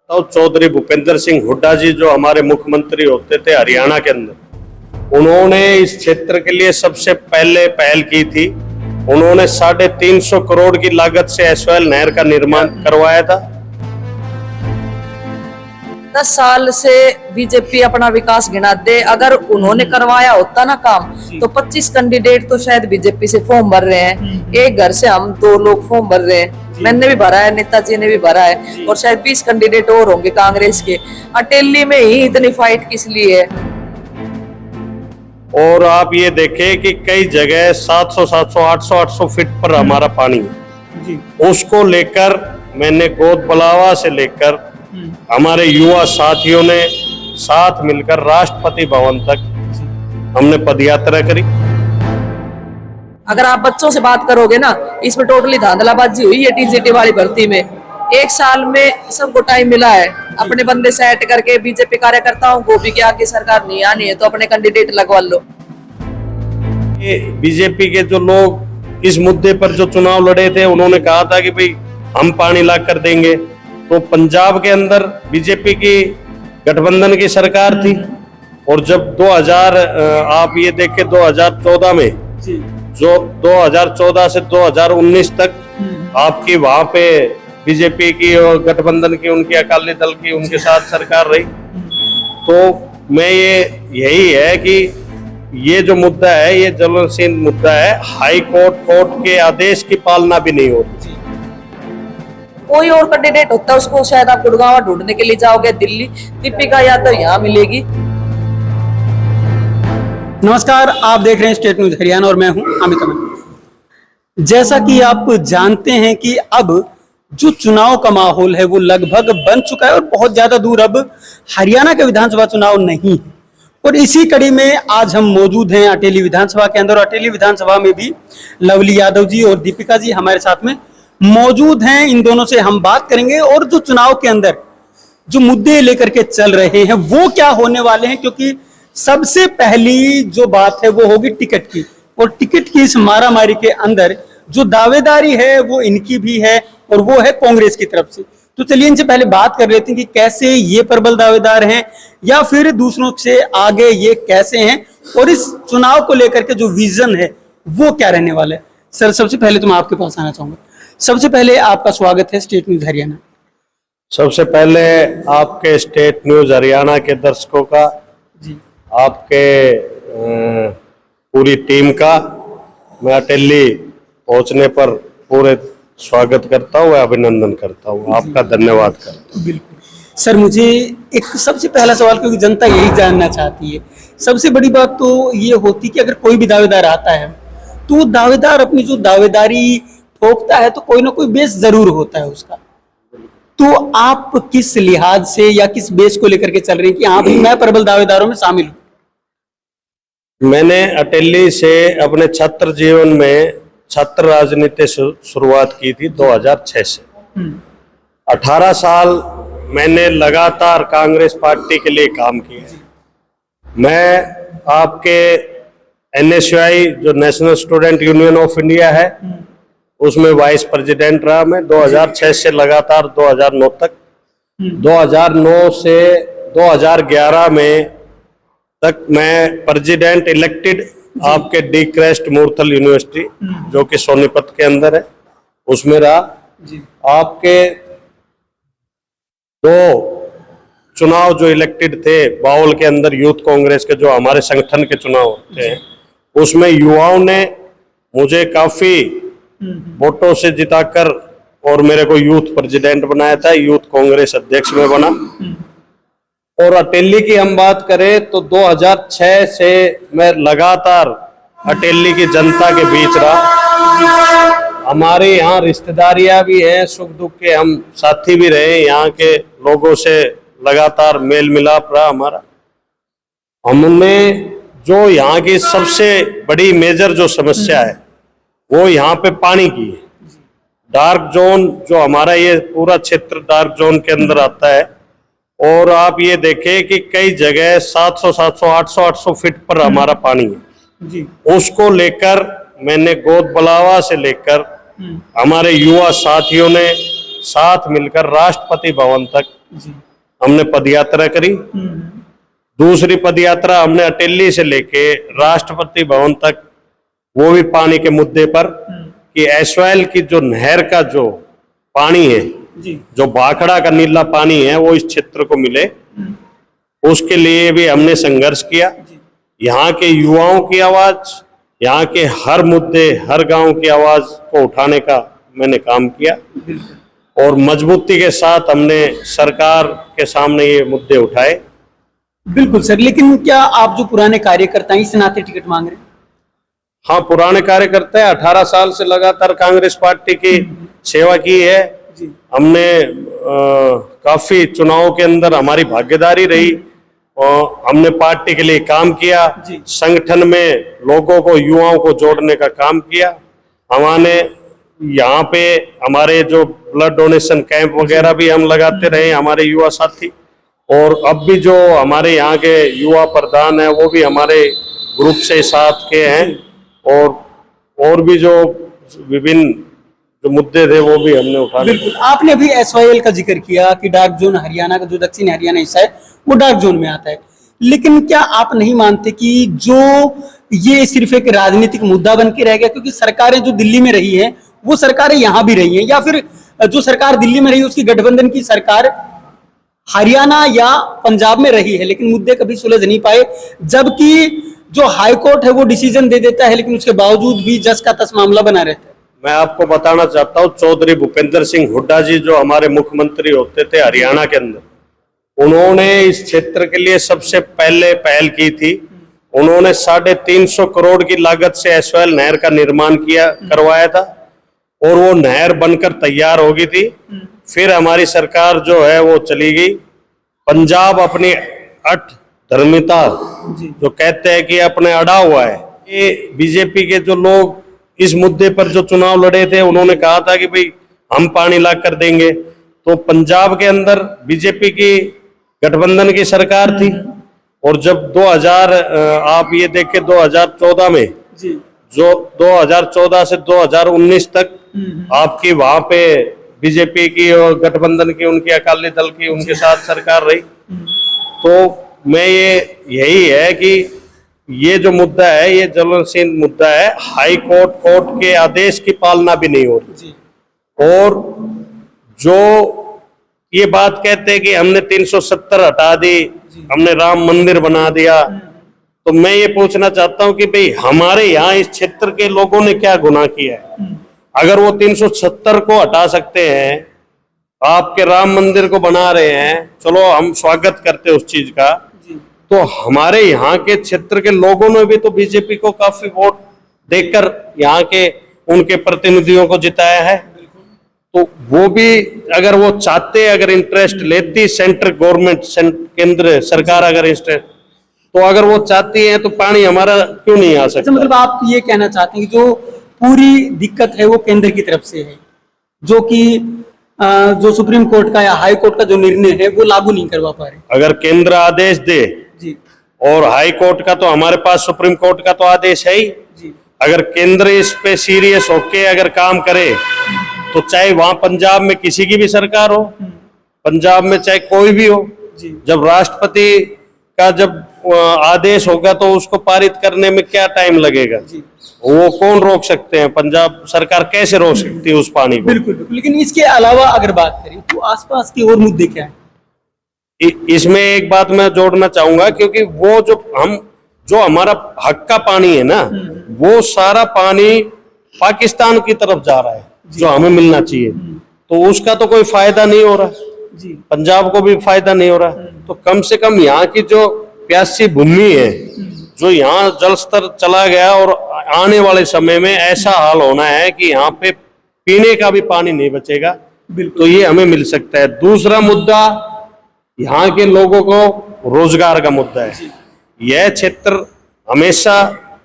तो चौधरी भूपेंद्र सिंह हुड्डा जी जो हमारे मुख्यमंत्री होते थे हरियाणा के अंदर, उन्होंने इस क्षेत्र के लिए सबसे पहले पहल की थी। उन्होंने 350 करोड़ की लागत से एसवाएल नहर का निर्माण करवाया था। 10 साल से बीजेपी अपना विकास गिना दे, अगर उन्होंने करवाया होता ना काम तो 25 कैंडिडेट तो शायद बीजेपी से फॉर्म भर रहे हैं। एक घर से हम 2 लोग फॉर्म भर रहे हैं, मैंने भी भरा है, नेताजी ने भी भरा है, और शायद 20 कैंडिडेट और होंगे कांग्रेस के। अटेली में ही इतनी फाइट किस लिए है? और आप ये देखें कि कई जगह 700, 800 फीट पर हमारा पानी है। उसको लेकर मैंने गोद बलावा से लेकर हमारे युवा साथियों ने साथ मिलकर राष्ट्रपति भवन तक हमने पदयात्रा करी। अगर आप बच्चों से बात करोगे ना, इसमें टोटली धांधलाबाजी हुई है। टीजीटी वाली भर्ती में 1 साल में सबको टाइम मिला है अपने बंदे सेट करके। बीजेपी कार्यकर्ताओं को भी क्या कि सरकार नहीं आनी है तो अपने कैंडिडेट लगवा लो। ये बीजेपी के जो लोग इस मुद्दे पर जो चुनाव लड़े थे, उन्होंने कहा था कि भाई हम पानी ला कर देंगे। तो पंजाब के अंदर बीजेपी की गठबंधन की सरकार थी, और जब 2000 आप ये देखें 2014 में, जो 2014 से 2019 तक आपकी वहां पे बीजेपी की और गठबंधन की, उनकी अकाली दल की उनके साथ सरकार रही। तो मैं यही है कि ये जो मुद्दा है ये ज्वलनशील मुद्दा है। हाई कोर्ट के आदेश की पालना भी नहीं होती। कोई और कैंडिडेट होता है उसको शायद आप गुड़गांव ढूंढने के लिए जाओगे दिल्ली, दीपिका यादव यहाँ मिलेगी। नमस्कार, आप देख रहे हैं स्टेट न्यूज हरियाणा और मैं हूं अमित अमन। जैसा कि आप जानते हैं कि अब जो चुनाव का माहौल है वो लगभग बन चुका है और बहुत ज्यादा दूर अब हरियाणा के विधानसभा चुनाव नहीं है। और इसी कड़ी में आज हम मौजूद हैं अटेली विधानसभा के अंदर। अटेली विधानसभा में भी लवली यादव जी और दीपिका जी हमारे साथ में मौजूद हैं। इन दोनों से हम बात करेंगे और जो चुनाव के अंदर जो मुद्दे लेकर के चल रहे हैं वो क्या होने वाले हैं, क्योंकि सबसे पहली जो बात है वो होगी टिकट की। और टिकट की इस मारामारी के अंदर जो दावेदारी है वो इनकी भी है और वो है कांग्रेस की तरफ से। तो चलिए इनसे पहले बात कर लेते हैं कि कैसे ये प्रबल दावेदार हैं या फिर दूसरों से आगे ये कैसे हैं, और इस चुनाव को लेकर के जो विजन है वो क्या रहने वाला है। सर, सबसे पहले तो मैं आपके पास आना चाहूंगा। सबसे पहले आपका स्वागत है स्टेट न्यूज हरियाणा। सबसे पहले आपके स्टेट न्यूज हरियाणा के दर्शकों का जी, आपके पूरी टीम का मैं अटेली पहुंचने पर पूरे स्वागत करता हूँ, अभिनंदन करता हूँ, आपका धन्यवाद करता हूँ। बिल्कुल सर, मुझे एक सबसे पहला सवाल, क्योंकि जनता यही जानना चाहती है, सबसे बड़ी बात तो ये होती कि अगर कोई भी दावेदार आता है तो दावेदार अपनी जो दावेदारी ठोकता है तो कोई ना कोई बेस जरूर होता है उसका। तो आप किस लिहाज से या किस बेस को लेकर के चल रहे हैं कि हाँ भी मैं प्रबल दावेदारों में शामिल हूँ? मैंने अटेली से अपने छात्र जीवन में छात्र राजनीति शुरुआत की थी 2006 से। 18 साल मैंने लगातार कांग्रेस पार्टी के लिए काम किया। मैं आपके NSUI जो national student union of India है उसमें वाइस प्रेसिडेंट रहा मैं 2006 से लगातार 2009 तक। 2009 से 2011 में तक मैं प्रेसिडेंट इलेक्टेड आपके डी क्रेस्ट मूर्थल यूनिवर्सिटी जो कि सोनीपत के अंदर है उसमें रहा। आपके 2 चुनाव जो इलेक्टेड थे बाउल के अंदर यूथ कांग्रेस के जो हमारे संगठन के चुनाव होते हैं उसमें युवाओं ने मुझे काफी वोटों से जिताकर और मेरे को यूथ प्रेसिडेंट बनाया था, यूथ कांग्रेस अध्यक्ष में बना। और अटेली की हम बात करें तो 2006 से मैं लगातार अटेली की जनता के बीच रहा। हमारे यहाँ रिश्तेदारियां भी हैं, सुख दुख के हम साथी भी रहे, यहाँ के लोगों से लगातार मेल मिलाप रहा हमारा। हमने जो यहाँ की सबसे बड़ी मेजर जो समस्या है वो यहाँ पे पानी की है। डार्क जोन जो हमारा ये पूरा क्षेत्र डार्क जोन के अंदर आता है, और आप ये देखें कि कई जगह 700, 800 फीट पर हमारा पानी है जी। उसको लेकर मैंने गोद बलावा से लेकर हमारे युवा साथियों ने साथ मिलकर राष्ट्रपति भवन तक जी। हमने पदयात्रा करी। दूसरी पदयात्रा हमने अटेली से लेके राष्ट्रपति भवन तक, वो भी पानी के मुद्दे पर कि एसवाइल की जो नहर का जो पानी है, जी। जो भाखड़ा का नीला पानी है, वो इस क्षेत्र को मिले, उसके लिए भी हमने संघर्ष किया। यहाँ के युवाओं की आवाज, यहाँ के हर मुद्दे, हर गांव की आवाज को उठाने का मैंने काम किया और मजबूती के साथ हमने सरकार के सामने ये मुद्दे उठाए। बिल्कुल सर, लेकिन क्या आप जो पुराने कार्यकर्ता हैं इस नाते टिकट मांग रहे हैं? हाँ, पुराने कार्यकर्ता है, 18 साल से लगातार कांग्रेस पार्टी की सेवा की है। जी। हमने काफी चुनावों के अंदर हमारी भागीदारी रही और हमने पार्टी के लिए काम किया। जी। संगठन में लोगों को, युवाओं को जोड़ने का काम किया। हमारे यहाँ पे हमारे जो ब्लड डोनेशन कैंप वगैरह भी हम लगाते रहे, हमारे युवा साथी। और अब भी जो हमारे यहाँ के युवा प्रधान है, वो भी हमारे ग्रुप से साथ के हैं। और भी जो विभिन्न जो मुद्दे थे वो भी हमने उठा। बिल्कुल, आपने अभी एसवाईएल का जिक्र किया कि डार्क जोन हरियाणा का, जो दक्षिण हरियाणा हिस्सा है वो डार्क जोन में आता है, लेकिन क्या आप नहीं मानते कि जो ये सिर्फ एक राजनीतिक मुद्दा बन के रह गया? क्योंकि सरकारें जो दिल्ली में रही हैं वो सरकारें यहाँ भी रही हैं, या फिर जो सरकार दिल्ली में रही उसकी गठबंधन की सरकार हरियाणा या पंजाब में रही है, लेकिन मुद्दे कभी सुलझ नहीं पाए। जबकि जो हाई कोर्ट है वो डिसीजन दे देता है, लेकिन उसके बावजूद भी जस का तस मामला बना रहता है। मैं आपको बताना चाहता हूँ, चौधरी भूपेंद्र सिंह हुड्डा जी जो हमारे मुख्यमंत्री होते थे हरियाणा के अंदर, उन्होंने इस क्षेत्र के लिए सबसे पहले पहल की थी। उन्होंने 350 करोड़ की लागत से एसवाइल नहर का निर्माण करवाया था और वो नहर बनकर तैयार हो गई थी। फिर हमारी सरकार जो है वो चली गई। पंजाब अपनी धर्मिता जो कहते हैं कि अपने अड़ा हुआ है। ये बीजेपी के जो लोग इस मुद्दे पर जो चुनाव लड़े थे, उन्होंने कहा था कि भाई हम पानी ला कर देंगे। तो पंजाब के अंदर बीजेपी की गठबंधन की सरकार थी और जब 2000 आप ये देखें 2014 में जी। जो 2014 से 2019 तक आपकी वहां पे बीजेपी की और गठबंधन की, उनकी अकाली दल की, उनके साथ सरकार रही। तो मैं यही है कि ये जो मुद्दा है ये ज्वलनशील मुद्दा है। हाई कोर्ट के आदेश की पालना भी नहीं हो रही। और जो ये बात कहते हैं कि हमने 370 हटा दी, हमने राम मंदिर बना दिया, तो मैं ये पूछना चाहता हूं कि भाई हमारे यहाँ इस क्षेत्र के लोगों ने क्या गुनाह किया है? अगर वो 370 को हटा सकते हैं, आपके राम मंदिर को बना रहे हैं, चलो हम स्वागत करते हैं उस चीज का। तो हमारे यहाँ के क्षेत्र के लोगों ने भी तो बीजेपी को काफी वोट देकर यहाँ के उनके प्रतिनिधियों को जिताया है। तो वो भी अगर वो चाहते, अगर इंटरेस्ट लेती सेंट्रल गवर्नमेंट, केंद्र सरकार अगर इंटरेस्ट, तो अगर वो चाहती है तो पानी हमारा क्यों नहीं आ सकता? मतलब आप ये कहना चाहते हैं कि जो पूरी दिक्कत है वो केंद्र की तरफ से है, जो कि जो सुप्रीम कोर्ट का या हाई कोर्ट का जो निर्णय है वो लागू नहीं करवा पा रहे। अगर केंद्र आदेश दे जी, और हाई कोर्ट का तो हमारे पास सुप्रीम कोर्ट का तो आदेश है ही जी। अगर केंद्र इस पे सीरियस होके अगर काम करे तो चाहे वहां पंजाब में किसी की भी सरकार हो, पंजाब में चाहे कोई भी हो, जब राष्ट्रपति का जब आदेश होगा तो उसको पारित करने में क्या टाइम लगेगा? वो कौन रोक सकते हैं? पंजाब सरकार कैसे रोक सकती है उस पानी को? बिल्कुल बिल्कुल। लेकिन इसके अलावा अगर बात करें तो आसपास के और मुद्दे क्या हैं? इसमें एक बात मैं जोड़ना चाहूंगा, क्योंकि वो जो हमारा हक का पानी है ना, वो सारा पानी पाकिस्तान की तरफ जा रहा है जो हमें मिलना चाहिए, तो उसका तो कोई फायदा नहीं हो रहा जी। पंजाब को भी फायदा नहीं हो रहा। तो कम से कम यहाँ की जो प्यासी भूमि है, जो यहाँ जल स्तर चला गया और आने वाले समय में ऐसा हाल होना है कि यहाँ पे पीने का भी पानी नहीं बचेगा, तो ये हमें मिल सकता है। दूसरा मुद्दा यहाँ के लोगों को रोजगार का मुद्दा है। यह क्षेत्र हमेशा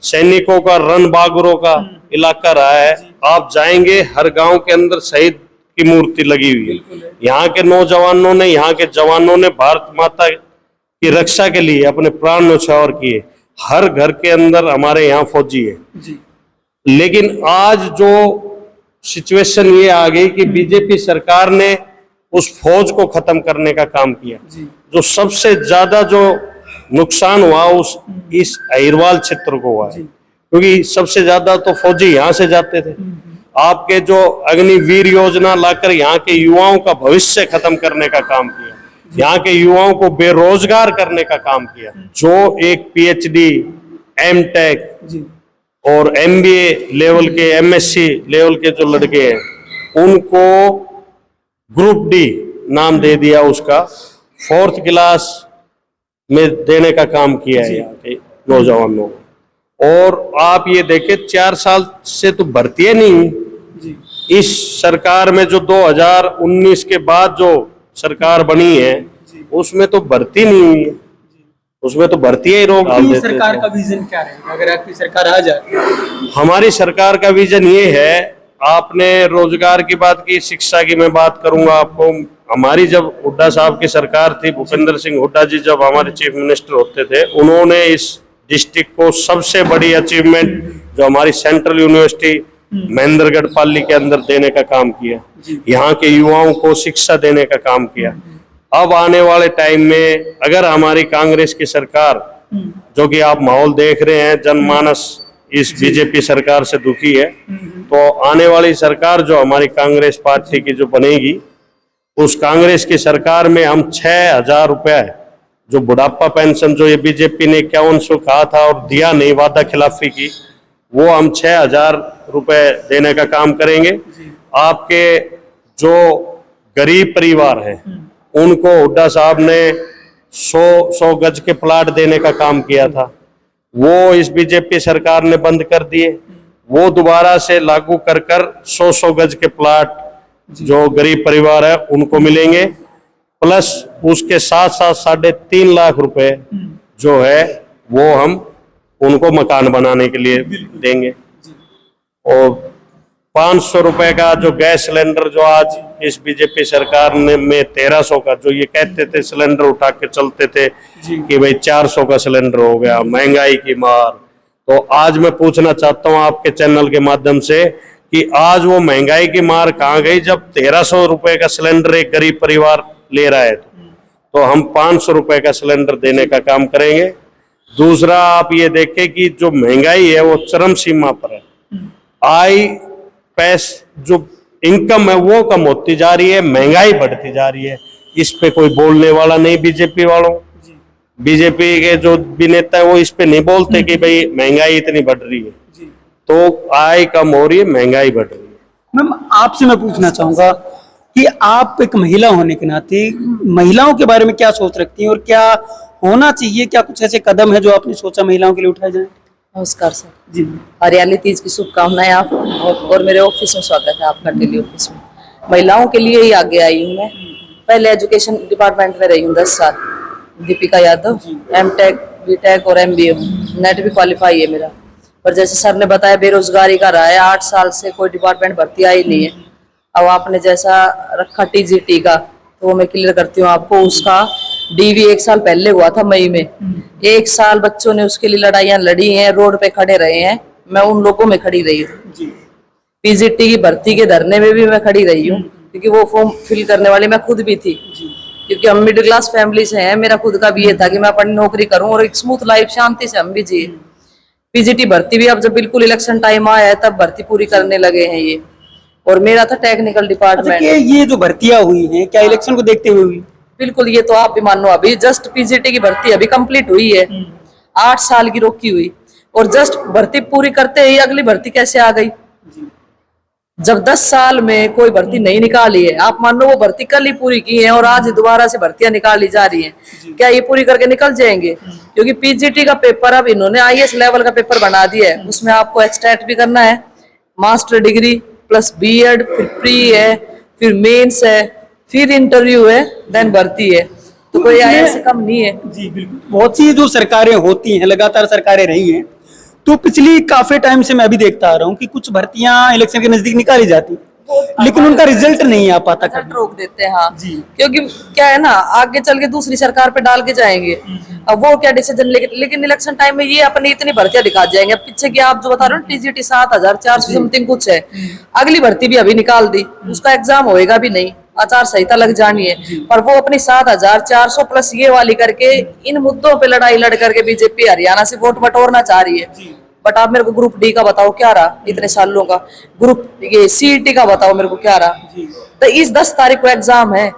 सैनिकों का, रण बागुरों का इलाका रहा है। आप जाएंगे हर गांव के अंदर शहीद की मूर्ति लगी हुई है। यहाँ के नौजवानों ने, यहाँ के जवानों ने भारत माता की रक्षा के लिए अपने प्राण न्यौछावर किए। हर घर के अंदर हमारे यहाँ फौजी है जी। लेकिन आज जो सिचुएशन ये आ गई कि बीजेपी सरकार ने उस फौज को खत्म करने का काम किया। जी। जो सबसे ज्यादा जो नुकसान हुआ उस इस अहिरवाल क्षेत्र को हुआ है, क्योंकि सबसे ज्यादा तो फौजी यहाँ से जाते थे। आपके जो अग्निवीर योजना लाकर यहाँ के युवाओं का भविष्य खत्म करने का काम किया, यहाँ के युवाओं को बेरोजगार करने का काम किया। जो एक पीएचडी, एमटेक जी। और एमबीए लेवल के, एमएससी लेवल के जो लड़के हैं उनको ग्रुप डी नाम दे दिया, उसका 4th क्लास में देने का काम किया है यहाँ के नौजवानों को। और आप ये देखें 4 साल से तो भर्ती नहीं हुई। जी। इस सरकार में जो 2019 के बाद जो सरकार बनी है उसमें तो भर्ती नहीं हुई है, उसमें तो भर्ती ही रोक डाल आपकी देते सरकार थे। का विजन क्या रहेगा अगर आपकी सरकार आ जाए? हमारी सरकार का विजन ये है, आपने रोजगार की बात की, शिक्षा की मैं बात करूंगा आपको। हमारी जब हुड्डा साहब की सरकार थी, भूपेंद्र सिंह हुड्डा जी जब हमारे चीफ मिनिस्टर होते थे, उन्होंने इस डिस्ट्रिक्ट को सबसे बड़ी अचीवमेंट जो हमारी सेंट्रल यूनिवर्सिटी महेंद्रगढ़ पाली के अंदर देने का काम किया, यहाँ के युवाओं को शिक्षा देने का काम किया। अब आने वाले टाइम में अगर हमारी कांग्रेस की सरकार, जो कि आप माहौल देख रहे हैं, जनमानस इस बीजेपी सरकार से दुखी है, तो आने वाली सरकार जो हमारी कांग्रेस पार्टी की जो बनेगी, उस कांग्रेस की सरकार में हम 6,000 रुपए जो बुढ़ापा पेंशन जो ये बीजेपी ने 5100 कहा था और दिया नहीं, वादा खिलाफी की, वो हम 6,000 रुपए देने का काम करेंगे। आपके जो गरीब परिवार हैं उनको हुड्डा साहब ने 100 गज के प्लाट देने का काम किया था, वो इस बीजेपी सरकार ने बंद कर दिए। वो दोबारा से लागू कर 100 गज के प्लाट जो गरीब परिवार है उनको मिलेंगे, प्लस उसके साथ साथ 3.5 लाख रुपए जो है वो हम उनको मकान बनाने के लिए देंगे। और 500 रुपए का जो गैस सिलेंडर जो आज इस बीजेपी सरकार ने में 1300 का, जो ये कहते थे सिलेंडर उठा के चलते थे कि भाई 400 का सिलेंडर हो गया, महंगाई की मार। तो आज मैं पूछना चाहता हूं आपके चैनल के माध्यम से कि आज वो महंगाई की मार कहाँ गई, जब 1300 रुपए का सिलेंडर एक गरीब परिवार ले रहा है तो हम 500 रुपए का सिलेंडर देने का काम करेंगे। दूसरा, आप ये देखें कि जो महंगाई है वो चरम सीमा पर है, आय जो इनकम है वो कम होती जा रही है, महंगाई बढ़ती जा रही है। इस पे कोई बोलने वाला नहीं बीजेपी वालों, बीजेपी के जो भी नेता है वो इस पे नहीं बोलते कि भाई महंगाई इतनी बढ़ रही है, तो आय कम हो रही है, महंगाई बढ़ रही है। मैम, आपसे मैं पूछना चाहूंगा कि आप एक महिला होने के नाते महिलाओं के बारे में क्या सोच रखती हैं और क्या होना चाहिए, क्या कुछ ऐसे कदम है जो आपने सोचा महिलाओं के लिए उठाए जाए? नमस्कार सर जी। हरियाली तीज की शुभकामनाएं आपको, और मेरे ऑफिस में स्वागत है आपका, टेली ऑफिस में। महिलाओं के लिए ही आगे आई हूँ मैं। पहले एजुकेशन डिपार्टमेंट में रही हूँ 10 साल, दीपिका यादव, एमटेक, बीटेक और एमबीए, नेट भी क्वालिफाई है मेरा। पर जैसे सर ने बताया बेरोजगारी का रहा है, 8 साल से कोई डिपार्टमेंट भर्ती आई नहीं है। अब आपने जैसा रखा टीजीटी का, तो वो मैं क्लियर करती हूँ आपको। उसका डीवी 1 साल पहले हुआ था मई में, 1 साल बच्चों ने उसके लिए लड़ाइयाँ लड़ी हैं, रोड पे खड़े रहे हैं, मैं उन लोगों में खड़ी रही हूँ। पीजीटी की भर्ती के धरने में भी मैं खड़ी रही हूँ, क्योंकि वो फॉर्म फिल करने वाली मैं खुद भी थी, क्योंकि हम मिडिल क्लास फैमिली से हैं। मेरा खुद का भी ये था कि मैं अपनी नौकरी करूँ और एक स्मूथ लाइफ शांति से हम भी जिए। पीजीटी भर्ती भी अब जब बिल्कुल इलेक्शन टाइम आया है तब भर्ती पूरी करने लगे हैं ये, और मेरा था टेक्निकल डिपार्टमेंट। ये जो भर्तियां हुई हैं क्या इलेक्शन को देखते हुए हुई? बिल्कुल, ये तो आप भी मानो, अभी जस्ट पीजीटी की भर्ती अभी कंप्लीट हुई है, 8 साल की रोकी हुई, और जस्ट भर्ती पूरी करते ही अगली भर्ती कैसे आ गई? जब 10 साल में कोई भर्ती नहीं निकाली है, आप मान लो वो भर्ती कल ही पूरी की है और आज दोबारा से भर्तियां निकाली जा रही हैं, क्या ये पूरी करके निकल जाएंगे? क्योंकि पीजीटी का पेपर अब इन्होंने आईएएस लेवल का पेपर बना दिया है, उसमें आपको एक्सटेट भी करना है, मास्टर डिग्री प्लस बीएड, फिर प्री है, फिर मेंस है, फिर इंटरव्यू है, देन भर्ती है। तो कोई आईएएस से कम नहीं है। जी बिल्कुल। बहुत सी जो सरकारें होती हैं, लगातार सरकारें रही हैं, तो पिछली काफी टाइम से मैं भी देखता आ रहा हूँ कि कुछ भर्तियां इलेक्शन के नजदीक निकाली जाती, लेकिन उनका रिजल्ट नहीं आ पाता, रिजल्ट रोक देते हैं। हाँ जी, क्योंकि क्या है ना, आगे चल के दूसरी सरकार पे डाल के जाएंगे, अब वो क्या डिसीजन लेकिन इलेक्शन टाइम में ये अपनी इतनी भर्तियां दिखा जाएंगे। अब पीछे की आप जो बता रहे हो टीजीटी 7400 समथिंग कुछ है, अगली भर्ती भी अभी निकाल दी, उसका एग्जाम होएगा भी नहीं, आचार संहिता लग जानी है, पर वो अपनी 7,400 प्लस ये वाली करके इन मुद्दों पे लड़ाई लड़ करके बीजेपी हरियाणा से वोट बटोरना चाह रही है। बट आप मेरे को ग्रुप डी का बताओ क्या रहा इतने सालों का, ग्रुप ये सीईटी का बताओ मेरे को क्या रहा। तो इस 10 तारीख को एग्जाम है,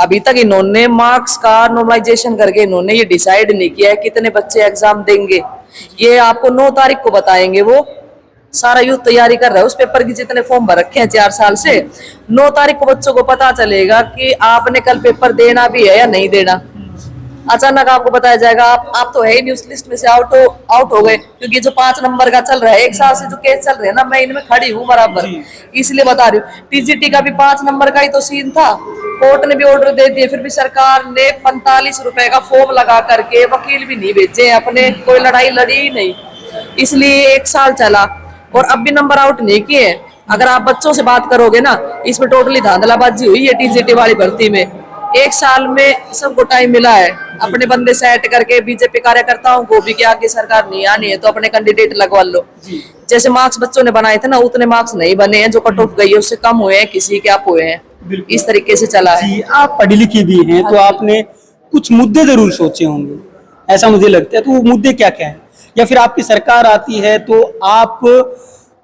अभी तक इन्होंने मार्क्स का नॉर्मलाइजेशन करके इन्होंने ये डिसाइड नहीं किया है कितने बच्चे एग्जाम देंगे। ये आपको 9 तारीख को बताएंगे। वो सारा यूथ तैयारी कर रहा है उस पेपर की, जितने फॉर्म भर रखे हैं 4 साल से। 9 तारीख को बच्चों को पता चलेगा कि आपने कल पेपर देना भी है या नहीं देना। अचानक आपको बताया जाएगा आप तो है ही नहीं उस लिस्ट में से आउट हो गए, क्योंकि जो 5 नंबर का चल रहा है 1 साल से जो केस चल रहे हैं ना, मैं इनमें खड़ी हूँ बराबर, इसलिए बता रही हूँ। टीजीटी का भी 5 नंबर का ही तो सीन था, कोर्ट ने भी ऑर्डर दे दिए, फिर भी सरकार ने 45 रुपए का फॉर्म लगा करके वकील भी नहीं भेजे अपने, कोई लड़ाई लड़ी ही नहीं, इसलिए 1 साल चला और अब भी नंबर आउट नहीं किए। अगर आप बच्चों से बात करोगे ना, इसमें टोटली धांधलाबाजी हुई है टीजीटी वाली भर्ती में। 1 साल में सबको टाइम मिला है अपने बंदे सेट करके। बीजेपी कार्यकर्ताओं को भी क्या आगे सरकार नहीं आनी है तो अपने कैंडिडेट लगवा लो। जैसे मार्क्स बच्चों ने बनाए थे ना, उतने मार्क्स नहीं बने हैं, जो कट ऑफ गई है उससे कम हुए हैं, किसी के आप हुए हैं। इस तरीके से चला है। आप पढ़ी लिखी भी हैं तो आपने कुछ मुद्दे जरूर सोचे होंगे, ऐसा मुझे लगता है। तो वो मुद्दे क्या क्या हैं, या फिर आपकी सरकार आती है तो आप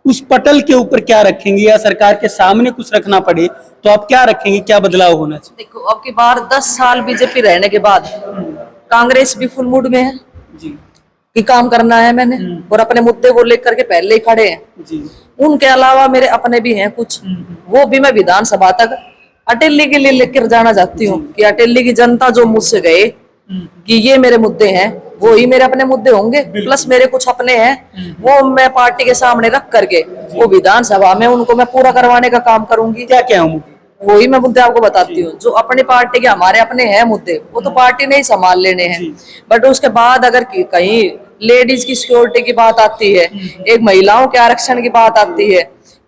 उस पटल के ऊपर क्या रखेंगे, या सरकार के सामने कुछ रखना पड़े तो आप क्या रखेंगे, क्या बदलाव होना चाहिए? देखो, अब की बार 10 साल बीजेपी रहने के बाद कांग्रेस भी फुल मूड में है जी कि काम करना है मैंने, और अपने मुद्दे को लेकर के पहले ही खड़े हैं जी। उनके अलावा मेरे अपने भी हैं कुछ, वो भी मैं विधानसभा तक अटेली के लिए लेकर जाना चाहती हूँ कि अटेली की जनता जो मुझसे गए कि ये मेरे मुद्दे हैं, वो ही मेरे अपने मुद्दे होंगे, प्लस मेरे कुछ अपने हैं वो मैं पार्टी के सामने रख करके वो विधानसभा में उनको मैं पूरा करवाने का काम करूंगी। क्या क्या हूँ वही मैं मुद्दे आपको बताती हूँ। जो अपनी पार्टी के हमारे अपने हैं मुद्दे, वो तो पार्टी ने ही संभाल लेने हैं, बट उसके बाद अगर कहीं लेडीज की सिक्योरिटी की बात आती है, एक महिलाओं के आरक्षण की बात आती है,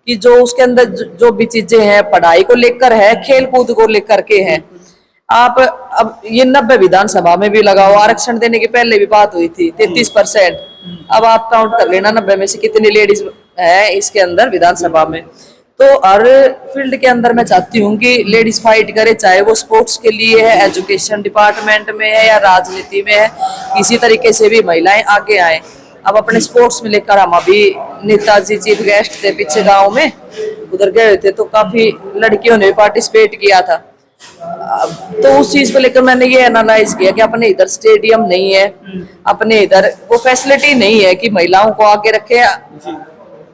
कि जो उसके अंदर जो भी चीजें हैं पढ़ाई को लेकर है, खेल कूद को लेकर के है, आप अब ये 90 विधानसभा में भी लगाओ, आरक्षण देने की पहले भी बात हुई थी 33%। अब आप काउंट कर लेना 90 में से कितनी लेडीज है इसके अंदर विधानसभा में। तो हर फील्ड के अंदर मैं चाहती हूँ कि लेडीज फाइट करे, चाहे वो स्पोर्ट्स के लिए है, एजुकेशन डिपार्टमेंट में है या राजनीति में है, किसी तरीके से भी महिलाएं आगे आए। अब अपने स्पोर्ट्स में लेकर हम अभी नेताजी चीफ गेस्ट थे पीछे गाँव में, उधर गए थे तो काफी लड़कियों ने पार्टिसिपेट किया था। तो उस चीज को लेकर मैंने ये एनालाइज किया कि अपने इधर स्टेडियम नहीं है, अपने इधर वो फैसिलिटी नहीं है कि महिलाओं को आगे रखे।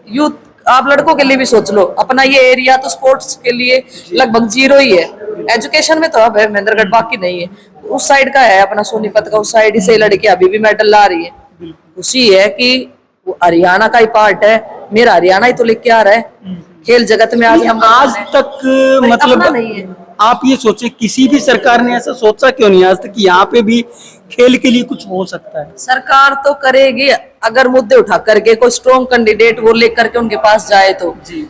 यूथ आप लड़कों के लिए भी सोच लो, अपना ये एरिया तो स्पोर्ट्स के लिए लगभग 0 ही है, एजुकेशन में तो अब है महेंद्रगढ़, बाकी नहीं है। उस साइड का है अपना सोनीपत का, उस साइड से लड़की अभी भी मेडल ला रही है। उसी है कि वो हरियाणा का ही पार्ट है, मेरा हरियाणा ही तो लेके आ रहा है खेल जगत में। आज तक मतलब नहीं है। आप ये सोचे, किसी भी सरकार ने ऐसा सोचा क्यों नहीं आज तक कि यहाँ पे भी खेल के लिए कुछ हो सकता है? सरकार तो करेगी अगर मुद्दे उठा करके कोई स्ट्रॉन्ग कैंडिडेट वो लेकर के उनके पास जाए तो। जी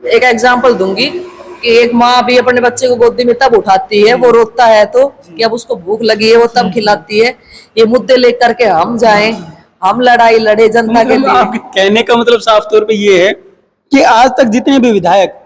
एक एग्जांपल दूंगी कि एक माँ भी अपने बच्चे को गोदी में तब उठाती है वो रोता है तो, कि अब उसको भूख लगी है वो तब खिलाती है। ये मुद्दे लेकर के हम जाएं, हम लड़ाई लड़े जनता के लिए। आपके कहने का मतलब साफ तौर पे ये है कि आज तक जितने भी विधायक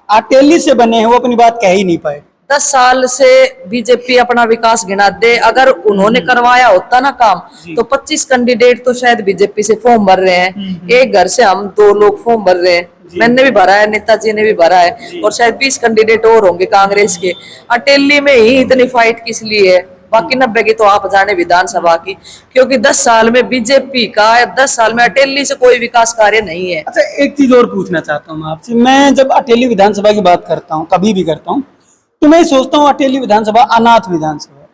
अटेली से बने हैं वो अपनी बात कह ही नहीं पाए। 10 साल से बीजेपी अपना विकास गिना दे, अगर उन्होंने करवाया होता ना काम तो 25 कैंडिडेट तो शायद बीजेपी से फॉर्म भर रहे हैं। एक घर से हम 2 लोग फॉर्म भर रहे हैं, मैंने भी भरा है, नेताजी ने भी भरा है, और शायद 20 कैंडिडेट और होंगे कांग्रेस के। अटेली में ही इतनी फाइट किस लिए है? बाकी 90 की तो आप जाने विधानसभा की, क्योंकि 10 साल में बीजेपी का 10 साल में अटेली से कोई विकास कार्य नहीं है। अच्छा, एक चीज और पूछना चाहता हूँ आपसे। मैं जब अटेली विधानसभा की बात करता हूँ, कभी भी करता हूँ, तो मैं सोचता हूँ अटेली विधानसभा अनाथ विधानसभा है।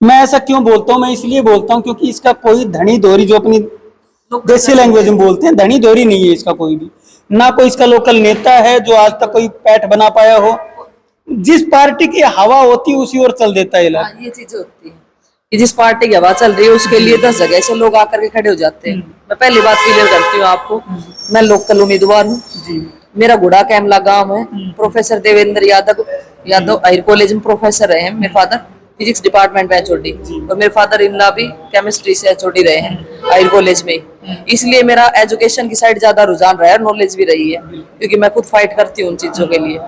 मैं ऐसा क्यों बोलता हूँ? मैं इसलिए बोलता हूँ क्योंकि इसका कोई धनी दोहरी, जो अपनी देसी लैंग्वेज में बोलते हैं, धनी दोहरी नहीं है इसका कोई भी। ना कोई इसका लोकल नेता है जो आज तक कोई पैठ बना पाया हो। जिस पार्टी की हवा होती है उसी ओर चल देता है। ये चीजें होती है कि जिस पार्टी की हवा चल रही है उसके लिए 10 जगह से लोग आकर के खड़े हो जाते हैं। मैं पहली बात क्लियर करती हूँ आपको, मैं लोकल उम्मीदवार हूँ, मेरा गुड़ा कैमला गांव है। Professor Devendra Yadav higher college में प्रोफेसर रहे हैं। मेरे फादर फिजिक्स डिपार्टमेंट में एचओडी, और मेरे फादर इनला भी केमिस्ट्री से एचओडी रहे हैं हायर कॉलेज में। इसलिए मेरा एजुकेशन की साइड ज्यादा रुझान रहा है, नॉलेज भी रही है, क्योंकि मैं खुद फाइट करती हूँ उन चीजों के लिए।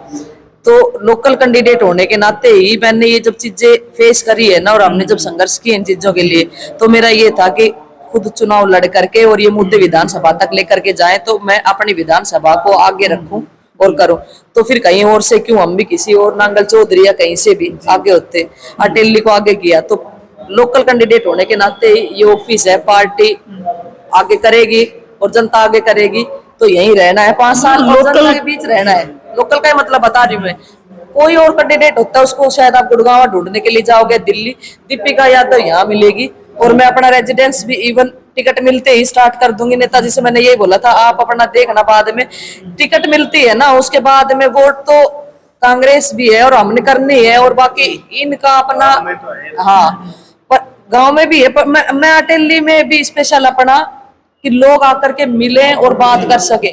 तो लोकल कैंडिडेट होने के नाते ही मैंने ये जब चीजें फेस करी है ना, और हमने जब संघर्ष किए इन चीजों के लिए, तो मेरा ये था कि खुद चुनाव लड़ करके और ये मुद्दे विधानसभा तक लेकर के जाए, तो मैं अपनी विधानसभा को आगे रखूं और करूं। तो फिर कहीं और से क्यों, हम भी किसी और नांगल चौधरी या कहीं से भी आगे होते, अटेली को आगे किया। तो लोकल कैंडिडेट होने के नाते ये ऑफिस है, पार्टी आगे करेगी और जनता आगे करेगी, तो यहीं रहना है 5 साल और जनता के बीच रहना है। लोकल का ही मतलब बता रही हूँ मैं। कोई और कैंडिडेट होता है उसको शायद आप गुड़गांव ढूंढने के लिए जाओगे, दिल्ली, दीपिका यादव यहाँ मिलेगी, और मैं अपना रेजिडेंस भी इवन टिकट मिलते ही स्टार्ट कर दूंगी। नेताजी से मैंने यही बोला था, आप अपना देखना, बाद में टिकट मिलती है ना, उसके बाद में वोट तो कांग्रेस भी है और हमने करनी है, और बाकी इनका अपना, हाँ, पर गांव में भी है। पर मैं अटेली में भी स्पेशल अपना कि लोग आकर के मिले और बात कर सके,